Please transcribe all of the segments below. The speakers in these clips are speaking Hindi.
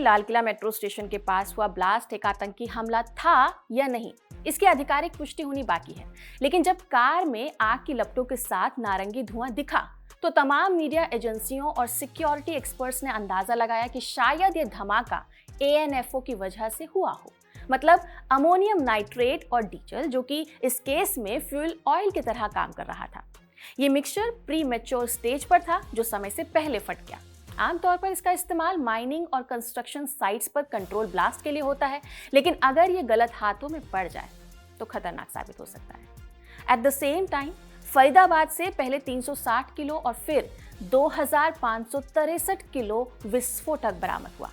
लाल किला मेट्रो स्टेशन के पास हुआ ब्लास्ट एक आतंकी हमला था या नहीं, इसकी आधिकारिक पुष्टि होनी बाकी है। लेकिन जब कार में आग की लपटों के साथ नारंगी धुआं दिखा तो तमाम मीडिया एजेंसियों और सिक्योरिटी एक्सपर्ट्स ने अंदाजा लगाया कि शायद ये धमाका ANFO की वजह से हुआ हो, मतलब अमोनियम नाइट्रेट और डीजल, जो कि इस केस में फ्यूल ऑयल की तरह काम कर रहा था। ये मिक्सचर प्री मैच्योर स्टेज पर था जो समय से पहले फट गया। आमतौर पर इसका इस्तेमाल माइनिंग और कंस्ट्रक्शन साइट्स पर कंट्रोल ब्लास्ट के लिए होता है, लेकिन अगर ये गलत हाथों में पड़ जाए तो खतरनाक साबित हो सकता है। At the same time Faridabad से पहले 360 किलो और फिर 2563 किलो विस्फोटक बरामद हुआ।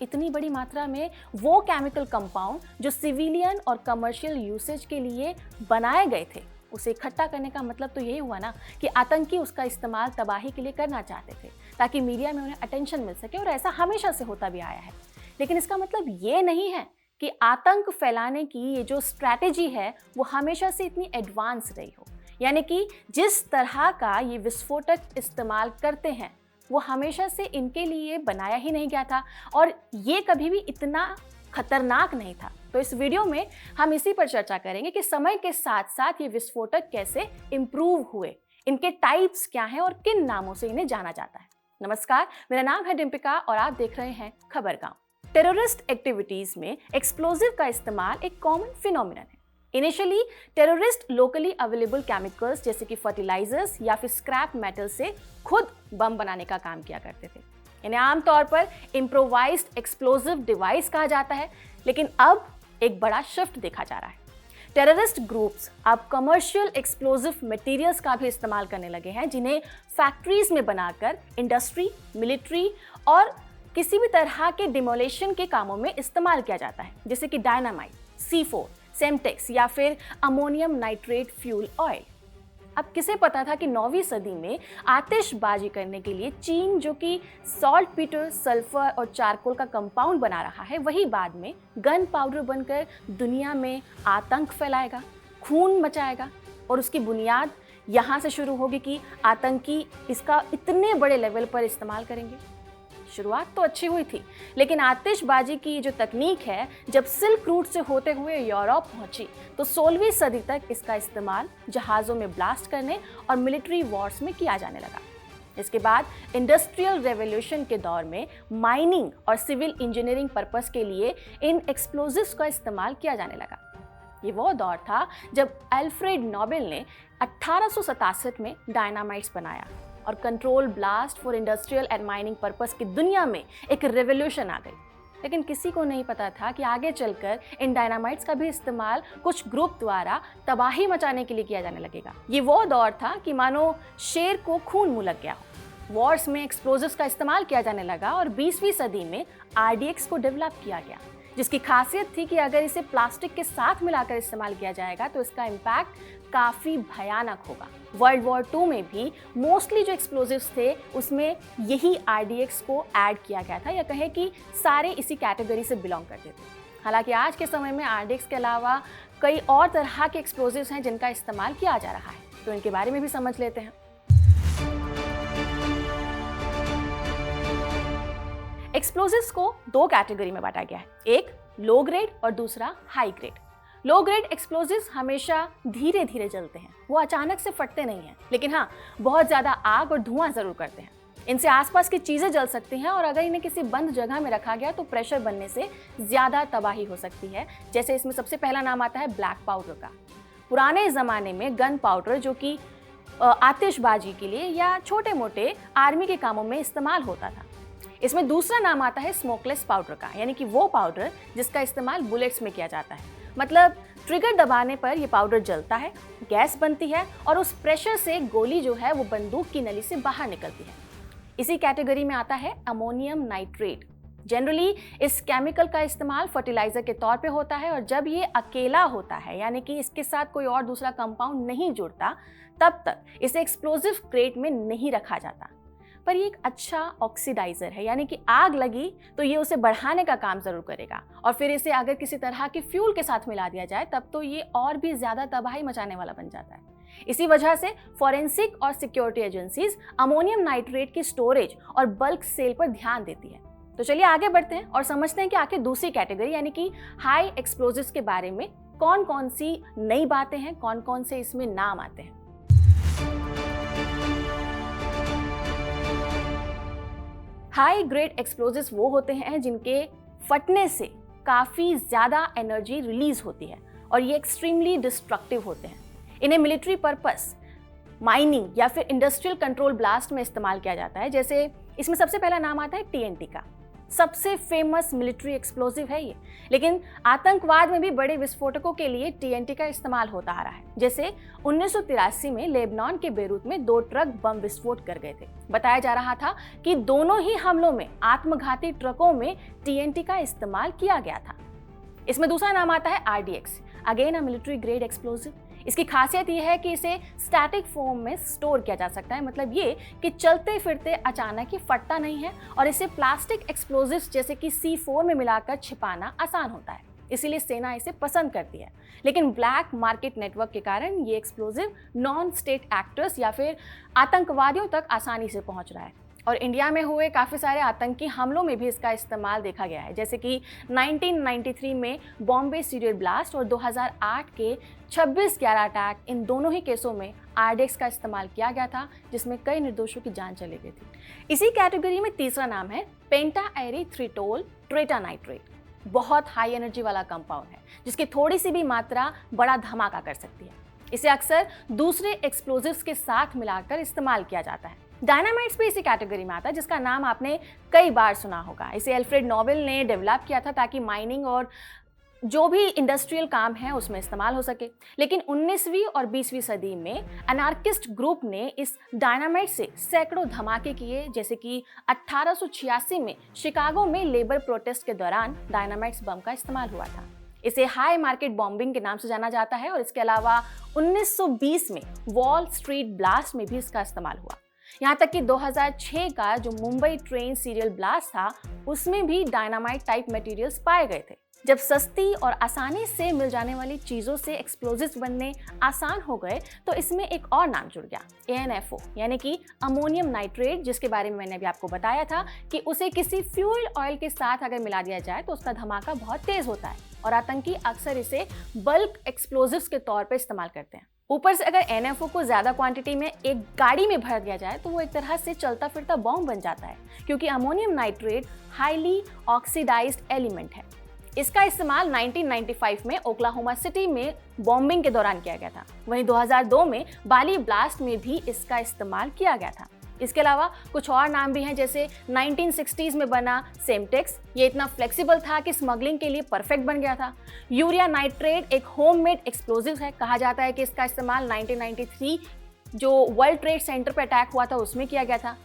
इतनी बड़ी मात्रा में वो केमिकल कंपाउंड जो सिविलियन और कमर्शियल यूसेज के लिए बनाए गए थे, उसे इकट्ठा करने का मतलब तो यही हुआ ना कि आतंकी उसका इस्तेमाल तबाही के लिए करना चाहते थे ताकि मीडिया में उन्हें अटेंशन मिल सके, और ऐसा हमेशा से होता भी आया है। लेकिन इसका मतलब ये नहीं है कि आतंक फैलाने की ये जो स्ट्रैटेजी है वो हमेशा से इतनी एडवांस रही हो, यानी कि जिस तरह का ये विस्फोटक इस्तेमाल करते हैं वो हमेशा से इनके लिए बनाया ही नहीं गया था और ये कभी भी इतना खतरनाक नहीं था। तो इस वीडियो में हम इसी पर चर्चा करेंगे कि समय के साथ साथ ये विस्फोटक कैसे इंप्रूव हुए, इनके टाइप्स क्या हैं और किन नामों से इन्हें जाना जाता है। नमस्कार, मेरा नाम है डिम्पिका और आप देख रहे हैं खबरगांव। टेररिस्ट एक्टिविटीज में एक्सप्लोजिव का इस्तेमाल एक कॉमन फिनोमिनन है। Initially terrorist locally available chemicals जैसे कि फर्टिलाइजर्स या फिर स्क्रैप मेटल से खुद बम बनाने का काम किया करते थे। इन्हें आमतौर पर इम्प्रोवाइज्ड एक्सप्लोजिव डिवाइस कहा जाता है, लेकिन अब एक बड़ा शिफ्ट देखा जा रहा है। टेररिस्ट ग्रुप्स अब कमर्शियल एक्सप्लोजिव मटेरियल्स का भी इस्तेमाल करने लगे हैं, जिन्हें फैक्ट्रीज में बनाकर इंडस्ट्री, मिलिट्री और किसी भी तरह के डिमोलेशन के कामों में इस्तेमाल किया जाता है, जैसे कि डायनामाइट, C4, सेमटेक्स या फिर अमोनियम नाइट्रेट फ्यूल ऑयल। अब किसे पता था कि 9वीं सदी में आतिशबाजी करने के लिए चीन, जो कि सॉल्ट पीटर, सल्फर और चारकोल का कंपाउंड बना रहा है, वही बाद में गन पाउडर बनकर दुनिया में आतंक फैलाएगा, खून मचाएगा। और उसकी बुनियाद यहाँ से शुरू होगी कि आतंकी इसका इतने बड़े लेवल पर इस्तेमाल करेंगे। शुरुआत तो अच्छी हुई थी, लेकिन आतिशबाजी की जो तकनीक है जब सिल्क रूट से होते हुए यूरोप पहुंची तो 16वीं सदी तक इसका इस्तेमाल जहाज़ों में ब्लास्ट करने और मिलिट्री वॉर्स में किया जाने लगा। इसके बाद इंडस्ट्रियल रेवोल्यूशन के दौर में माइनिंग और सिविल इंजीनियरिंग पर्पस के लिए इन एक्सप्लोजिव्स का इस्तेमाल किया जाने लगा। ये वो दौर था जब अल्फ्रेड नोबेल ने 1867 में डायनामाइट्स बनाया और control blast for industrial and mining purpose की दुनिया में एक रेवोल्यूशन आ गई। लेकिन किसी को नहीं पता था कि आगे चलकर इन डायनामाइट्स का भी इस्तेमाल कुछ ग्रुप द्वारा तबाही मचाने के लिए किया जाने लगेगा। ये वो दौर था कि मानो शेर को खून मुंह लग गया हो। वॉर्स में एक्सप्लोजिव्स का इस्तेमाल किया जाने लगा और 20वीं सदी में RDX को डेवलप किया गया, जिसकी खासियत थी कि अगर इसे प्लास्टिक के साथ मिलाकर इस्तेमाल किया जाएगा तो इसका इम्पैक्ट काफ़ी भयानक होगा। वर्ल्ड वॉर 2 में भी मोस्टली जो एक्सप्लोजिव्स थे उसमें यही RDX को ऐड किया गया था, या कहे कि सारे इसी कैटेगरी से बिलोंग करते थे। हालांकि आज के समय में RDX के अलावा कई और तरह के एक्सप्लोजिव्स हैं जिनका इस्तेमाल किया जा रहा है, तो इनके बारे में भी समझ लेते हैं। एक्सप्लोजिव्स को 2 कैटेगरी में बांटा गया है, एक लो ग्रेड और दूसरा high grade. Low grade explosives हमेशा धीरे धीरे जलते हैं, वो अचानक से फटते नहीं हैं, लेकिन हाँ बहुत ज़्यादा आग और धुआं ज़रूर करते हैं। इनसे आसपास की चीज़ें जल सकती हैं और अगर इन्हें किसी बंद जगह में रखा गया तो प्रेशर बनने से ज़्यादा तबाही हो सकती है। जैसे इसमें सबसे पहला नाम आता है ब्लैक पाउडर का। पुराने ज़माने में गन पाउडर, जो कि आतिशबाजी के लिए या छोटे मोटे आर्मी के कामों में इस्तेमाल होता था। इसमें दूसरा नाम आता है स्मोकलेस पाउडर का, यानी कि वो पाउडर जिसका इस्तेमाल बुलेट्स में किया जाता है। मतलब ट्रिगर दबाने पर यह पाउडर जलता है, गैस बनती है और उस प्रेशर से गोली जो है वो बंदूक की नली से बाहर निकलती है। इसी कैटेगरी में आता है अमोनियम नाइट्रेट। जनरली इस केमिकल का इस्तेमाल फर्टिलाइजर के तौर पे होता है और जब ये अकेला होता है, यानी कि इसके साथ कोई और दूसरा कंपाउंड नहीं जुड़ता, तब तक इसे एक्सप्लोजिव क्रेट में नहीं रखा जाता। पर ये एक अच्छा ऑक्सीडाइजर है, यानी कि आग लगी तो ये उसे बढ़ाने का काम जरूर करेगा और फिर इसे अगर किसी तरह के फ्यूल के साथ मिला दिया जाए तब तो ये और भी ज्यादा तबाही मचाने वाला बन जाता है। इसी वजह से फॉरेंसिक और सिक्योरिटी एजेंसीज अमोनियम नाइट्रेट की स्टोरेज और बल्क सेल पर ध्यान देती है। तो चलिए आगे बढ़ते हैं और समझते हैं कि आखिर दूसरी कैटेगरी यानी कि हाई एक्सप्लोजिव्स के बारे में कौन कौन सी नई बातें हैं, कौन कौन से इसमें नाम आते हैं। हाई ग्रेड एक्सप्लोजिव्स वो होते हैं जिनके फटने से काफ़ी ज़्यादा एनर्जी रिलीज होती है और ये एक्सट्रीमली डिस्ट्रक्टिव होते हैं। इन्हें मिलिट्री पर्पस, माइनिंग या फिर इंडस्ट्रियल कंट्रोल ब्लास्ट में इस्तेमाल किया जाता है। जैसे इसमें सबसे पहला नाम आता है टीएनटी का, सबसे फेमस मिलिट्री एक्सप्लोजिव है ये। लेकिन आतंकवाद में भी बड़े विस्फोटकों के लिए टीएनटी का इस्तेमाल होता आ रहा है। जैसे 1983 में लेबनान के बेरूत में 2 ट्रक बम विस्फोट कर गए थे। बताया जा रहा था कि दोनों ही हमलों में आत्मघाती ट्रकों में टीएनटी का इस्तेमाल किया गया था। इसमें दूसरा नाम आता है RDX, again a military grade explosive. इसकी खासियत यह है कि इसे स्टैटिक फॉर्म में स्टोर किया जा सकता है, मतलब ये कि चलते फिरते अचानक ही फटता नहीं है और इसे प्लास्टिक एक्सप्लोजिव्स जैसे कि C4 में मिलाकर छिपाना आसान होता है, इसीलिए सेना इसे पसंद करती है। लेकिन ब्लैक मार्केट नेटवर्क के कारण ये एक्सप्लोजिव नॉन स्टेट एक्टर्स या फिर आतंकवादियों तक आसानी से पहुंच रहा है और इंडिया में हुए काफ़ी सारे आतंकी हमलों में भी इसका इस्तेमाल देखा गया है। जैसे कि 1993 में बॉम्बे सीरियल ब्लास्ट और 2008 के 26/11 अटैक, इन दोनों ही केसों में आरडीएक्स का इस्तेमाल किया गया था, जिसमें कई निर्दोषों की जान चली गई थी। इसी कैटेगरी में तीसरा नाम है पेंटाएरीथ्रिटोल टेट्रानाइट्रेट। बहुत हाई एनर्जी वाला कंपाउंड है जिसकी थोड़ी सी भी मात्रा बड़ा धमाका कर सकती है। इसे अक्सर दूसरे एक्सप्लोजिव्स के साथ मिलाकर इस्तेमाल किया जाता है। डायनामाइट्स भी इसी कैटेगरी में आता है, जिसका नाम आपने कई बार सुना होगा। इसे अल्फ्रेड नोबेल ने डेवलप किया था ताकि माइनिंग और जो भी इंडस्ट्रियल काम है उसमें इस्तेमाल हो सके। लेकिन 19वीं और 20वीं सदी में अनार्किस्ट ग्रुप ने इस डायनामाइट से सैकड़ों धमाके किए। जैसे कि 1886 में शिकागो में लेबर प्रोटेस्ट के दौरान डायनामाइट्स बम का इस्तेमाल हुआ था। इसे हाई मार्केट बॉम्बिंग के नाम से जाना जाता है और इसके अलावा 1920 में वॉल स्ट्रीट ब्लास्ट में भी इसका इस्तेमाल हुआ। यहाँ तक कि 2006 का जो मुंबई ट्रेन सीरियल ब्लास्ट था उसमें भी डायनामाइट टाइप मटेरियल्स पाए गए थे। जब सस्ती और आसानी से मिल जाने वाली चीज़ों से एक्सप्लोजिव्स बनने आसान हो गए तो इसमें एक और नाम जुड़ गया, ANFO यानी कि अमोनियम नाइट्रेट, जिसके बारे में मैंने अभी आपको बताया था कि उसे किसी फ्यूल ऑयल के साथ अगर मिला दिया जाए तो उसका धमाका बहुत तेज होता है और आतंकी अक्सर इसे बल्क एक्सप्लोजिव्स के तौर पर इस्तेमाल करते हैं। ऊपर से अगर NFO को ज़्यादा क्वांटिटी में एक गाड़ी में भर दिया जाए तो वो एक तरह से चलता फिरता बॉम्ब बन जाता है, क्योंकि ammonium nitrate highly oxidised element है। इसका इस्तेमाल 1995 में ओक्लाहोमा सिटी में बॉम्बिंग के दौरान किया गया था। वहीं 2002 में बाली ब्लास्ट में भी इसका इस्तेमाल किया गया था। इसके अलावा कुछ और नाम भी हैं, जैसे 1960s में बना सेमटेक्स, ये इतना फ्लेक्सिबल था कि स्मगलिंग के लिए परफेक्ट बन गया था। यूरिया नाइट्रेट एक होममेड एक्सप्लोजिव है, कहा जाता है कि इसका इस्तेमाल 1993 जो वर्ल्ड ट्रेड सेंटर पर अटैक हुआ था उसमें किया गया था।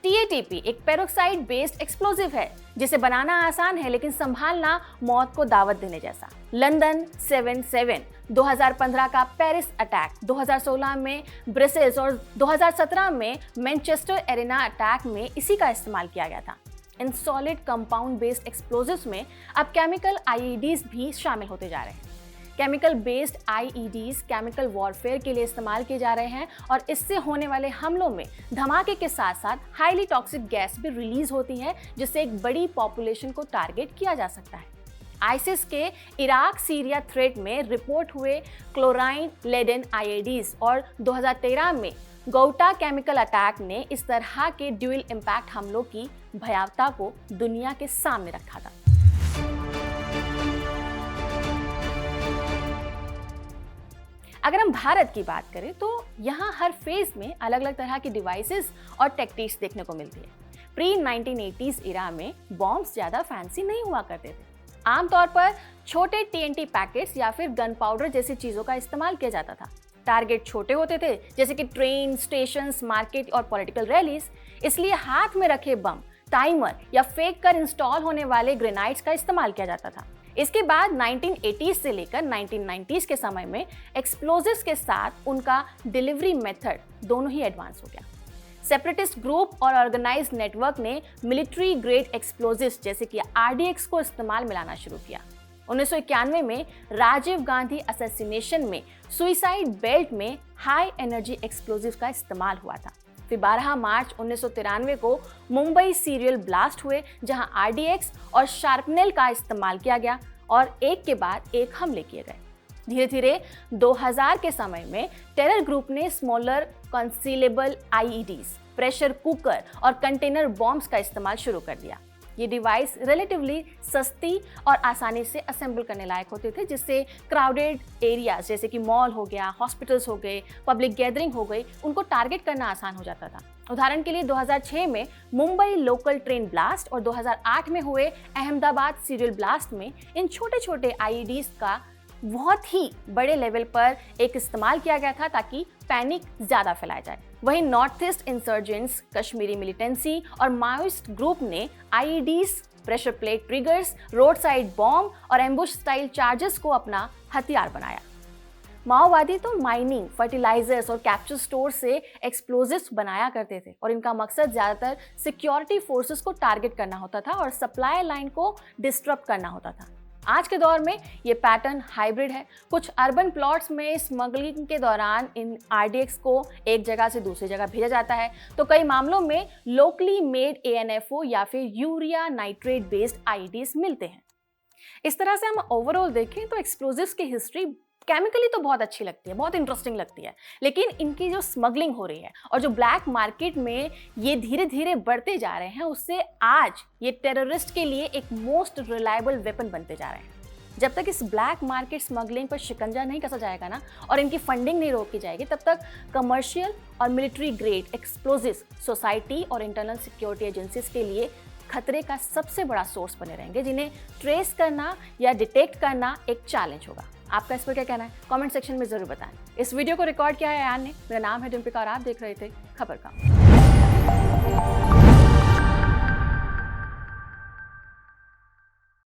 TATP एक पेरोक्साइड बेस्ड एक्सप्लोजिव है जिसे बनाना आसान है लेकिन संभालना मौत को दावत देने जैसा। लंदन 7/7, 2015 का पेरिस अटैक, 2016 में ब्रसेल्स और 2017 में मैनचेस्टर एरेना अटैक में इसी का इस्तेमाल किया गया था। In solid compound based explosives में अब केमिकल IEDs भी शामिल होते जा रहे हैं। Chemical based IEDs chemical warfare के लिए इस्तेमाल किए जा रहे हैं और इससे होने वाले हमलों में धमाके के साथ साथ हाईली टॉक्सिक गैस भी रिलीज होती है, जिससे एक बड़ी पॉपुलेशन को टारगेट किया जा सकता है। आईसिस के इराक सीरिया थ्रेट में रिपोर्ट हुए क्लोराइन लेडेन IEDs और 2013 में गौटा केमिकल अटैक ने इस तरह के ड्यूल इम्पैक्ट हमलों की भयावता को दुनिया के सामने रखा था। अगर हम भारत की बात करें तो यहाँ हर फेज में अलग अलग तरह की डिवाइसेस और टेक्टिक्स देखने को मिलती है। प्री 1980s इरा में बॉम्ब्स ज़्यादा फैंसी नहीं हुआ करते थे। आमतौर पर छोटे TNT पैकेट्स या फिर गन पाउडर जैसी चीज़ों का इस्तेमाल किया जाता था। टारगेट छोटे होते थे, जैसे कि ट्रेन, स्टेशंस, मार्केट और पॉलिटिकल रैलीज, इसलिए हाथ में रखे बम, टाइमर या फेंक कर इंस्टॉल होने वाले ग्रेनाइड्स का इस्तेमाल किया जाता था। इसके बाद 1980s से लेकर 1990s के समय में एक्सप्लोजिव्स के साथ उनका डिलीवरी मेथड दोनों ही एडवांस हो गया। सेपरेटिस्ट ग्रुप और ऑर्गेनाइज्ड नेटवर्क ने मिलिट्री ग्रेड एक्सप्लोजिव्स जैसे कि RDX को इस्तेमाल मिलाना शुरू किया। 1991 में राजीव गांधी असैसिनेशन में सुइसाइड बेल्ट में हाई एनर्जी एक्सप्लोजिव का इस्तेमाल हुआ था। फिर 12 मार्च 1993 को मुंबई सीरियल ब्लास्ट हुए, जहां आरडीएक्स और शार्पनेल का इस्तेमाल किया गया और एक के बाद एक हमले किए गए। धीरे धीरे 2000 के समय में टेरर ग्रुप ने स्मॉलर कंसीलेबल आईईडीज, प्रेशर कुकर और कंटेनर बॉम्ब्स का इस्तेमाल शुरू कर दिया। ये डिवाइस रिलेटिवली सस्ती और आसानी से असेंबल करने लायक होते थे, जिससे क्राउडेड एरियाज जैसे कि मॉल हो गया, हॉस्पिटल्स हो गए, पब्लिक गैदरिंग हो गई, उनको टारगेट करना आसान हो जाता था। उदाहरण के लिए 2006 में मुंबई लोकल ट्रेन ब्लास्ट और 2008 में हुए अहमदाबाद सीरियल ब्लास्ट में इन छोटे छोटे आईईडीज का बहुत ही बड़े लेवल पर एक इस्तेमाल किया गया था ताकि पैनिक ज्यादा फैलाया जाए। वहीं north east insurgents, Kashmiri militancy और माओइस्ट ग्रुप ने आईईडीज, pressure plate triggers, road side bomb और एम्बुश स्टाइल चार्जेस को अपना हथियार बनाया। माओवादी तो माइनिंग, फर्टिलाइजर्स और कैप्चर स्टोर से एक्सप्लोजिव्स बनाया करते थे और इनका मकसद ज्यादातर सिक्योरिटी फोर्सेस को टारगेट करना होता था और सप्लाई लाइन को डिस्टर्ब करना होता था। आज के दौर में ये पैटर्न हाइब्रिड है। कुछ अर्बन प्लॉट्स में स्मगलिंग के दौरान इन आरडीएक्स को एक जगह से दूसरी जगह भेजा जाता है, तो कई मामलों में लोकली मेड एएनएफओ या फिर यूरिया नाइट्रेट बेस्ड आईईडीज मिलते हैं। इस तरह से हम ओवरऑल देखें तो एक्सप्लोजिव्स की हिस्ट्री केमिकली तो बहुत अच्छी लगती है, बहुत इंटरेस्टिंग लगती है, लेकिन इनकी जो स्मगलिंग हो रही है और जो ब्लैक मार्केट में ये धीरे धीरे बढ़ते जा रहे हैं, उससे आज ये टेररिस्ट के लिए एक मोस्ट रिलायबल वेपन बनते जा रहे हैं। जब तक इस ब्लैक मार्केट स्मगलिंग पर शिकंजा नहीं कसा जाएगा ना और इनकी फंडिंग नहीं रोकी जाएगी, तब तक कमर्शियल और मिलिट्री ग्रेड एक्सप्लोजिव्स सोसाइटी और इंटरनल सिक्योरिटी एजेंसीज के लिए खतरे का सबसे बड़ा सोर्स बने रहेंगे, जिन्हें ट्रेस करना या डिटेक्ट करना एक चैलेंज होगा। आपका इस पर क्या कहना है? कमेंट सेक्शन में जरूर बताएं। इस वीडियो को रिकॉर्ड किया है आयान ने। मेरा नाम है डिम्पिका और आप देख रहे थे खबर का।